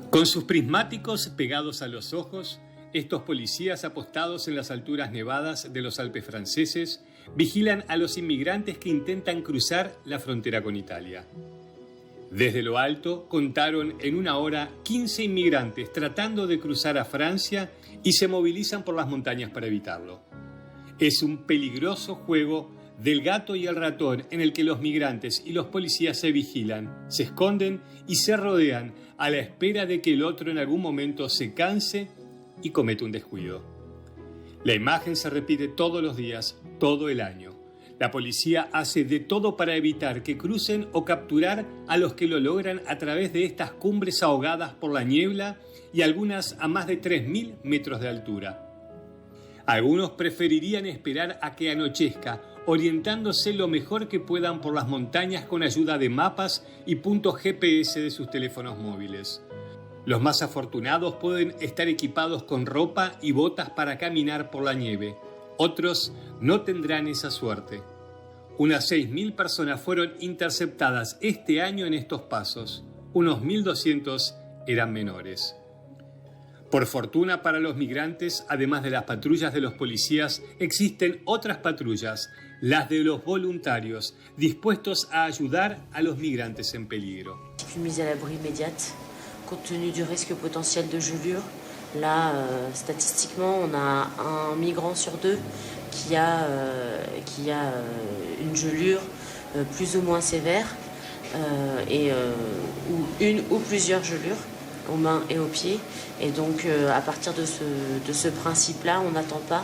Con sus prismáticos pegados a los ojos, estos policías apostados en las alturas nevadas de los Alpes franceses vigilan a los inmigrantes que intentan cruzar la frontera con Italia. Desde lo alto contaron en una hora 15 inmigrantes tratando de cruzar a Francia y se movilizan por las montañas para evitarlo. Es un peligroso juego del gato y el ratón en el que los migrantes y los policías se vigilan, se esconden y se rodean a la espera de que el otro en algún momento se canse y cometa un descuido. La imagen se repite todos los días, todo el año. La policía hace de todo para evitar que crucen o capturar a los que lo logran a través de estas cumbres ahogadas por la niebla y algunas a más de 3.000 metros de altura. Algunos preferirían esperar a que anochezca, orientándose lo mejor que puedan por las montañas con ayuda de mapas y puntos GPS de sus teléfonos móviles. Los más afortunados pueden estar equipados con ropa y botas para caminar por la nieve. Otros no tendrán esa suerte. Unas 6.000 personas fueron interceptadas este año en estos pasos. Unos 1.200 eran menores. Por fortuna para los migrantes, además de las patrullas de los policías, existen otras patrullas, las de los voluntarios, dispuestos a ayudar a los migrantes en peligro. Mise à l'abri immédiate, compte tenu du risque potentiel de gelure. Là, statistiquement, on a un migrant sur deux qui a une gelure plus ou moins sévère ou une ou plusieurs gelures aux mains et aux pieds. Et donc, à partir de ce principe-là, on n'attend pas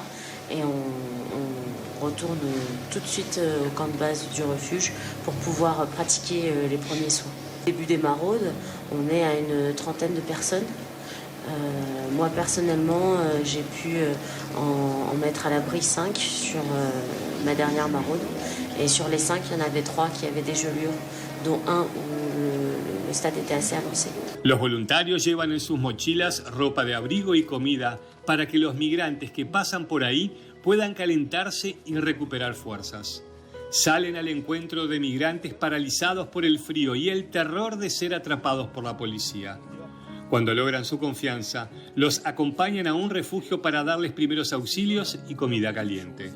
et on retourne tout de suite au camp de base du refuge pour pouvoir pratiquer les premiers soins. Au début des maraudes, on est à une trentaine de personnes. Moi personnellement, j'ai pu en mettre à l'abri 5 sur ma dernière maraude. Et sur les 5, il y en avait 3 qui avaient des gelures, dont un où le stade était assez avancé. Los voluntarios llevan en sus mochilas ropa de abrigo y comida para que los migrantes que pasan por ahí puedan calentarse y recuperar fuerzas. Salen al encuentro de migrantes paralizados por el frío y el terror de ser atrapados por la policía. Cuando logran su confianza, los acompañan a un refugio para darles primeros auxilios y comida caliente.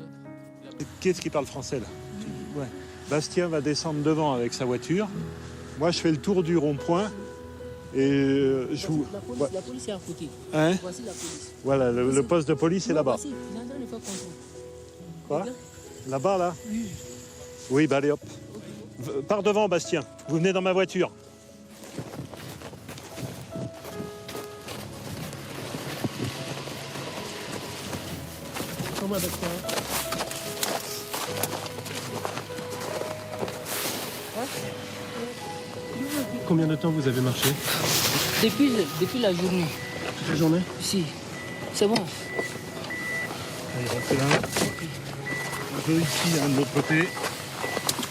Qui est-ce qui parle français là? Ouais. Bastien va descendre devant avec sa voiture. Moi, je fais le tour du rond-point et je vous. La police est à côté. Hein? Voici la police. Voilà, le poste de police est là-bas. Voici, il est en train de faire contrôle. Quoi? Là-bas, là? Oui. Oui, bah allez hop. Par devant, Bastien. Vous venez dans ma voiture. Comment avec ça? Combien de temps vous avez marché? Depuis la journée. Toute la journée? Si. C'est bon. Allez, restez là. Un peu ici, un de l'autre côté.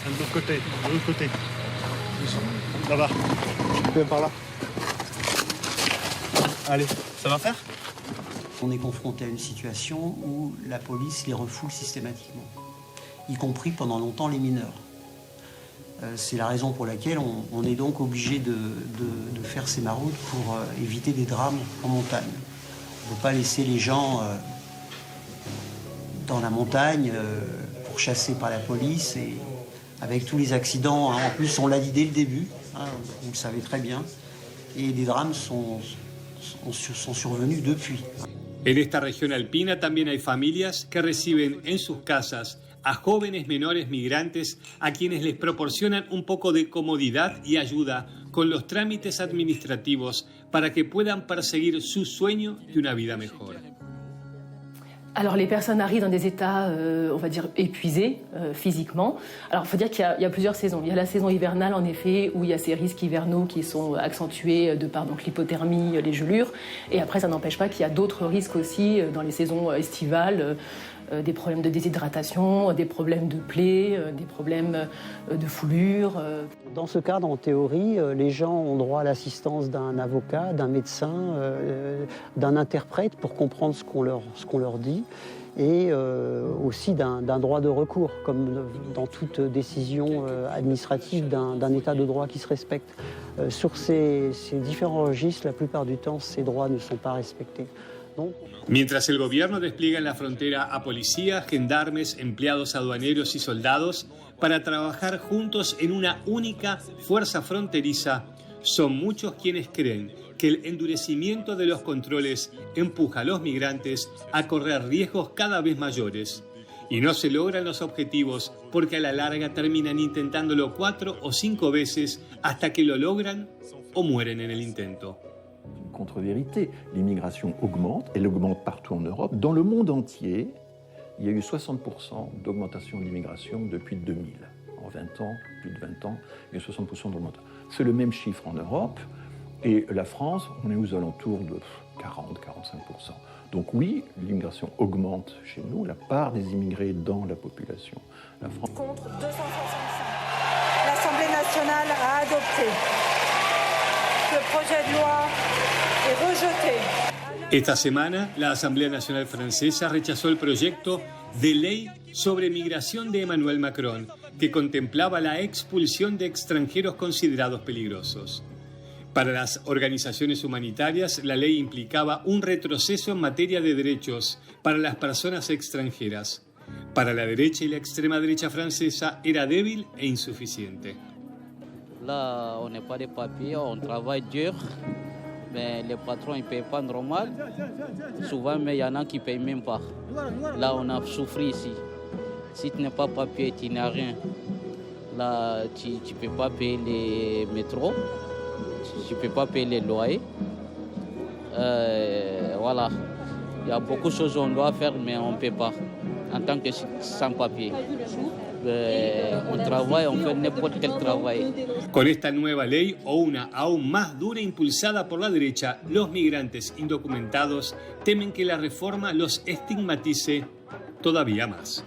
Un de l'autre côté. De l'autre côté. Là-bas. Viens par là. Allez, ça va faire? On est confronté à une situation où la police les refoule systématiquement, y compris pendant longtemps les mineurs. C'est la raison pour laquelle on est donc obligé de faire ces maraudes pour éviter des drames en montagne. On ne peut pas laisser les gens dans la montagne pourchassés par la police et avec tous les accidents. En plus, on l'a dit dès le début, vous le savez très bien, et des drames sont survenus depuis. En esta región alpina también hay familias que reciben en sus casas a jóvenes menores migrantes a quienes les proporcionan un poco de comodidad y ayuda con los trámites administrativos para que puedan perseguir su sueño de una vida mejor. Alors les personnes arrivent dans des états, on va dire, épuisés physiquement. Alors il faut dire qu'il y a plusieurs saisons. Il y a la saison hivernale en effet, où il y a ces risques hivernaux qui sont accentués de par donc l'hypothermie, les gelures. Et après ça n'empêche pas qu'il y a d'autres risques aussi dans les saisons estivales, des problèmes de déshydratation, des problèmes de plaies, des problèmes de foulure. Dans ce cadre, en théorie, les gens ont droit à l'assistance d'un avocat, d'un médecin, d'un interprète pour comprendre ce qu'on leur dit. et aussi d'un droit de recours, comme dans toute décision administrative d'un état de droit qui se respecte. Sur ces différents registres, la plupart du temps, ces droits ne sont pas respectés. Donc, mientras el gobierno despliega en la frontera a policías, gendarmes, empleados aduaneros y soldados para trabajar juntos en una única fuerza fronteriza, son muchos quienes creen que el endurecimiento de los controles empuja a los migrantes a correr riesgos cada vez mayores. Y no se logran los objetivos porque a la larga terminan intentándolo 4 o 5 veces hasta que lo logran o mueren en el intento. Contre-vérité, l'immigration augmente, elle augmente partout en Europe. Dans le monde entier, il y a eu 60% d'augmentation de l'immigration depuis 2000. En 20 ans, plus de 20 ans, il y a 60% d'augmentation. C'est le même chiffre en Europe. Et la France, on est aux alentours de 40-45%. Donc oui, l'immigration augmente chez nous, la part des immigrés dans la population. La France... Contre 265. L'Assemblée nationale a adopté. Le projet de loi est rejeté. Esta semana, la Asamblea Nacional Francesa rechazó el proyecto de ley sobre migración de Emmanuel Macron, que contemplaba la expulsión de extranjeros considerados peligrosos. Para las organizaciones humanitarias, la ley implicaba un retroceso en materia de derechos para las personas extranjeras. Para la derecha y la extrema derecha francesa, era débil e insuficiente. Là, on n'est pas des papiers, on travaille dur, mais les patrons ne payent pas normal. Souvent, mais il y en a qui ne payent même pas. Là, on a souffert ici. Si tu n'es pas papier, tu n'as rien. Là, tu ne peux pas payer les métros. Tu ne peux pas payer les loyers. Voilà. Il y a beaucoup de choses qu'on doit faire, mais on ne peut pas, en tant que sans-papier. On travaille, on fait n'importe quel travail. Con esta nueva ley, o una aún más dura impulsada por la derecha, los migrantes indocumentados temen que la reforma los estigmatice todavía más.